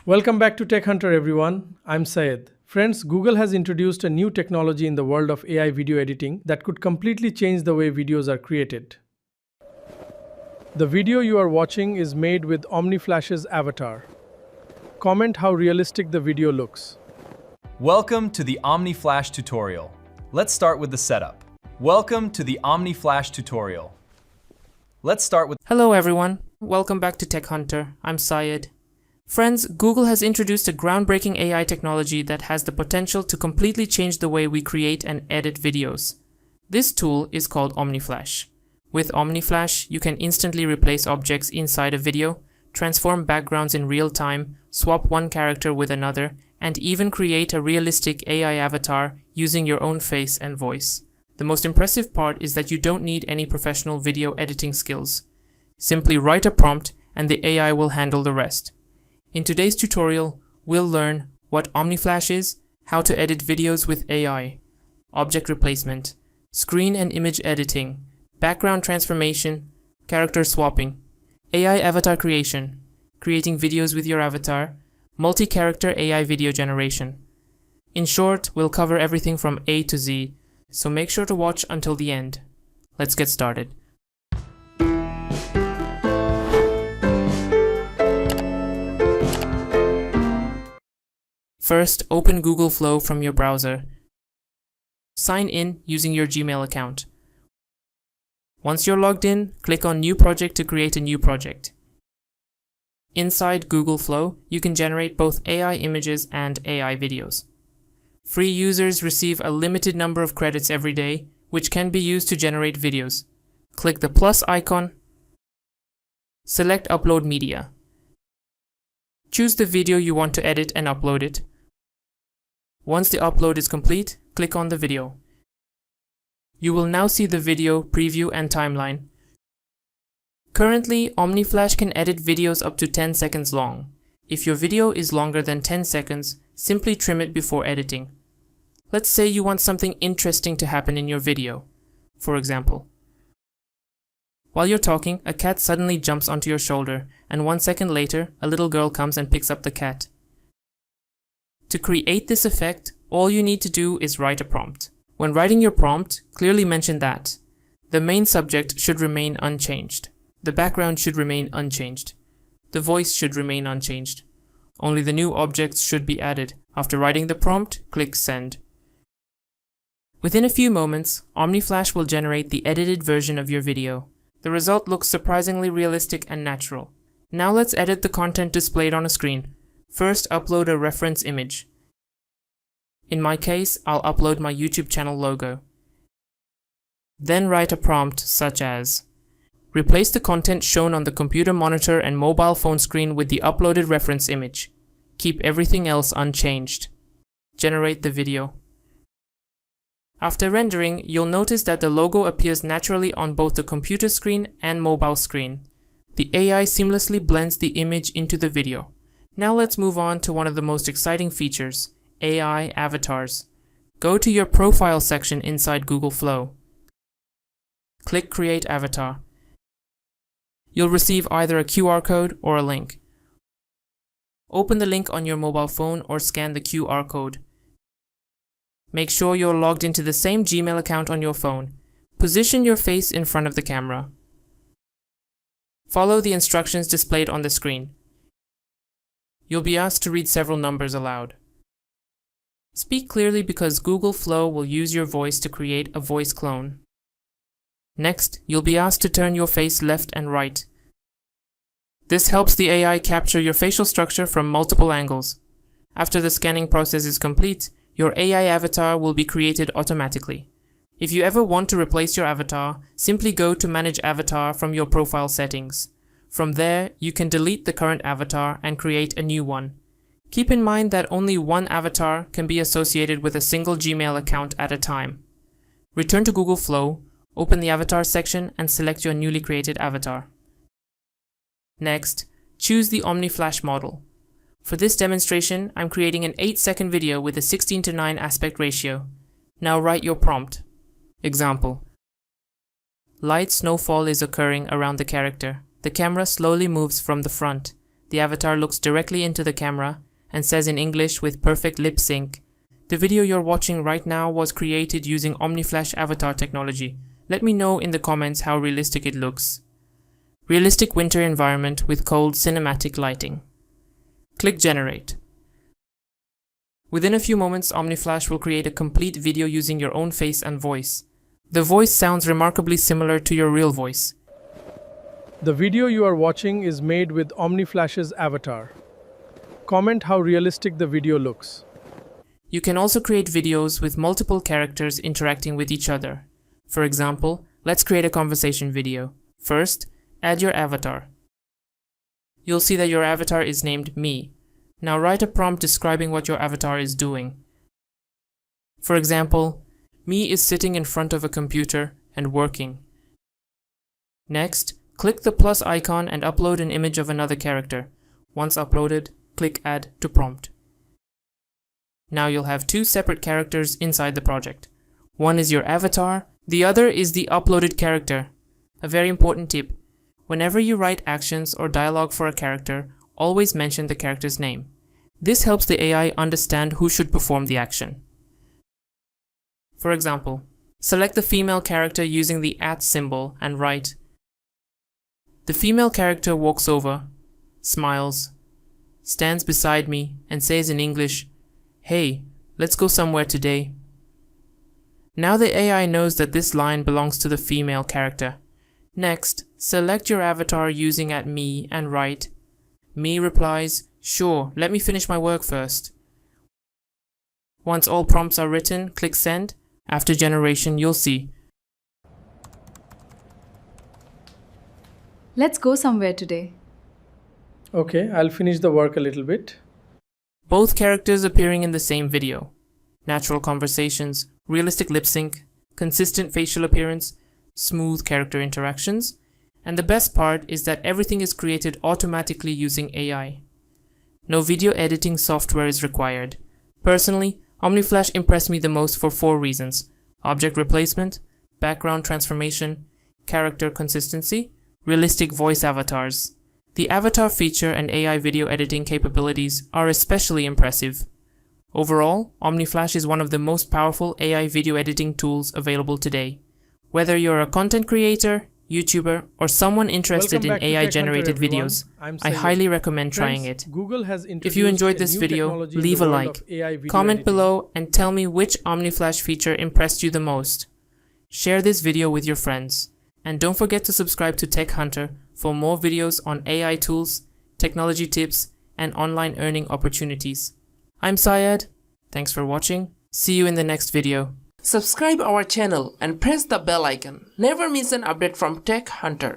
Welcome back to Tech Hunter, everyone. I'm Syed. Friends, Google has introduced a new technology in the world of AI video editing that could completely change the way videos are created. The video you are watching is made with Omni Flash's avatar. Comment how realistic the video looks. Welcome to the Omni Flash tutorial. Let's start with the setup. Welcome to the Omni Flash tutorial. Let's start with Hello everyone, welcome back to Tech Hunter. I'm Syed. Friends, Google has introduced a groundbreaking AI technology that has the potential to completely change the way we create and edit videos. This tool is called Omni Flash. With Omni Flash, you can instantly replace objects inside a video, transform backgrounds in real time, swap one character with another, and even create a realistic AI avatar using your own face and voice. The most impressive part is that you don't need any professional video editing skills. Simply write a prompt and the AI will handle the rest. In today's tutorial, we'll learn what OmniFlash is, how to edit videos with AI, object replacement, screen and image editing, background transformation, character swapping, AI avatar creation, creating videos with your avatar, multi-character AI video generation. In short, we'll cover everything from A to Z, so make sure to watch until the end. Let's get started. First, open Google Flow from your browser. Sign in using your Gmail account. Once you're logged in, click on New Project to create a new project. Inside Google Flow, you can generate both AI images and AI videos. Free users receive a limited number of credits every day, which can be used to generate videos. Click the plus icon. Select Upload Media. Choose the video you want to edit and upload it. Once the upload is complete, click on the video. You will now see the video, preview, and timeline. Currently, OmniFlash can edit videos up to 10 seconds long. If your video is longer than 10 seconds, simply trim it before editing. Let's say you want something interesting to happen in your video. For example, while you're talking, a cat suddenly jumps onto your shoulder, and 1 second later, a little girl comes and picks up the cat. To create this effect, all you need to do is write a prompt. When writing your prompt, clearly mention that the main subject should remain unchanged. The background should remain unchanged. The voice should remain unchanged. Only the new objects should be added. After writing the prompt, click Send. Within a few moments, OmniFlash will generate the edited version of your video. The result looks surprisingly realistic and natural. Now let's edit the content displayed on a screen. First, upload a reference image. In my case, I'll upload my YouTube channel logo. Then write a prompt such as, replace the content shown on the computer monitor and mobile phone screen with the uploaded reference image. Keep everything else unchanged. Generate the video. After rendering, you'll notice that the logo appears naturally on both the computer screen and mobile screen. The AI seamlessly blends the image into the video. Now let's move on to one of the most exciting features, AI avatars. Go to your profile section inside Google Flow. Click Create Avatar. You'll receive either a QR code or a link. Open the link on your mobile phone or scan the QR code. Make sure you're logged into the same Gmail account on your phone. Position your face in front of the camera. Follow the instructions displayed on the screen. You'll be asked to read several numbers aloud. Speak clearly because Google Flow will use your voice to create a voice clone. Next, you'll be asked to turn your face left and right. This helps the AI capture your facial structure from multiple angles. After the scanning process is complete, your AI avatar will be created automatically. If you ever want to replace your avatar, simply go to Manage Avatar from your profile settings. From there, you can delete the current avatar and create a new one. Keep in mind that only one avatar can be associated with a single Gmail account at a time. Return to Google Flow, open the Avatar section and select your newly created avatar. Next, choose the OmniFlash model. For this demonstration, I'm creating an 8-second video with a 16:9 aspect ratio. Now write your prompt. Example: light snowfall is occurring around the character. The camera slowly moves from the front. the avatar looks directly into the camera and says in English with perfect lip sync, "The video you're watching right now was created using OmniFlash avatar technology. Let me know in the comments how realistic it looks." Realistic winter environment with cold cinematic lighting. Click Generate. Within a few moments, OmniFlash will create a complete video using your own face and voice. The voice sounds remarkably similar to your real voice. The video you are watching is made with OmniFlash's avatar. Comment how realistic the video looks. You can also create videos with multiple characters interacting with each other. For example, let's create a conversation video. First, add your avatar. You'll see that your avatar is named Me. Now write a prompt describing what your avatar is doing. For example, Me is sitting in front of a computer and working. Next, click the plus icon and upload an image of another character. Once uploaded, click Add to Prompt. Now you'll have two separate characters inside the project. One is your avatar, the other is the uploaded character. A very important tip: whenever you write actions or dialogue for a character, always mention the character's name. This helps the AI understand who should perform the action. For example, select the female character using the @ symbol and write, "The female character walks over, smiles, stands beside me and says in English, 'Hey, let's go somewhere today.'" Now the AI knows that this line belongs to the female character. Next, select your avatar using @me and write, "Me replies, 'Sure, let me finish my work first.'" Once all prompts are written, click Send. After generation, you'll see, "Let's go somewhere today." Okay, I'll finish the work a little bit. both characters appearing in the same video. Natural conversations, realistic lip sync, consistent facial appearance, smooth character interactions, and the best part is that everything is created automatically using AI. No video editing software is required. Personally, OmniFlash impressed me the most for 4 reasons: object replacement, background transformation, character consistency, realistic voice avatars. The avatar feature and AI video editing capabilities are especially impressive. Overall, OmniFlash is one of the most powerful AI video editing tools available today. Whether you're a content creator, YouTuber, or someone interested in AI-generated videos, I highly recommend trying it. If you enjoyed this video, leave a like, comment below, and tell me which OmniFlash feature impressed you the most. Share this video with your friends. And don't forget to subscribe to Tech Hunter for more videos on AI tools, technology tips, and online earning opportunities. I'm Syed. Thanks for watching. See you in the next video. Subscribe our channel and press the bell icon. Never miss an update from Tech Hunter.